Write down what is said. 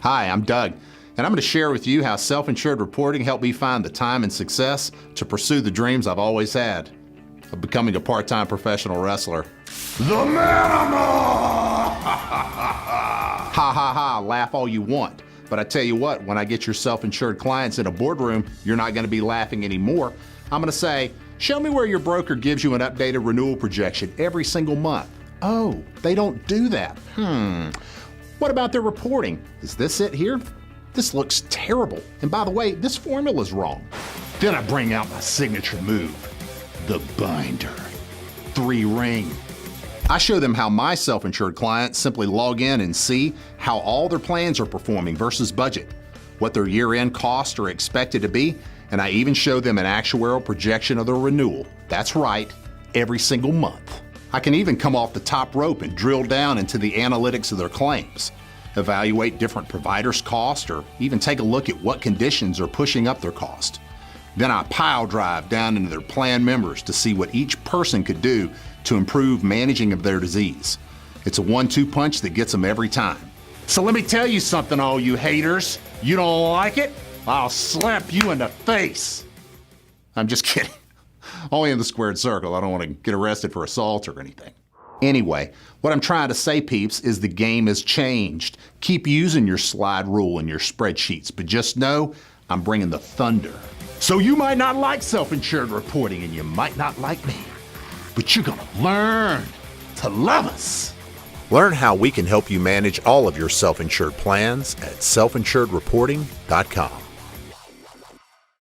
Hi, I'm Doug, and I'm going to share with you how self-insured reporting helped me find the time and success to pursue the dreams I've always had of becoming a part-time professional wrestler. The Manimal! Ha ha ha, laugh all you want. But I tell you what, when I get your self-insured clients in a boardroom, you're not going to be laughing anymore. I'm going to say, show me where your broker gives you an updated renewal projection every single month. Oh, they don't do that. What about their reporting? Is this it here? This looks terrible. And by the way, this formula's wrong. Then I bring out my signature move, the binder. 3-ring. I show them how my self-insured clients simply log in and see how all their plans are performing versus budget, what their year-end costs are expected to be, and I even show them an actuarial projection of their renewal. That's right, every single month. I can even come off the top rope and drill down into the analytics of their claims, evaluate different providers' cost, or even take a look at what conditions are pushing up their cost. Then I pile drive down into their plan members to see what each person could do to improve managing of their disease. It's a 1-2 punch that gets them every time. So let me tell you something, all you haters. You don't like it? I'll slap you in the face. I'm just kidding. Only in the squared circle. I don't want to get arrested for assault or anything. Anyway, what I'm trying to say, peeps, is the game has changed. Keep using your slide rule in your spreadsheets, but just know I'm bringing the thunder. So you might not like self-insured reporting and you might not like me, but you're gonna learn to love us. Learn how we can help you manage all of your self-insured plans at selfinsuredreporting.com.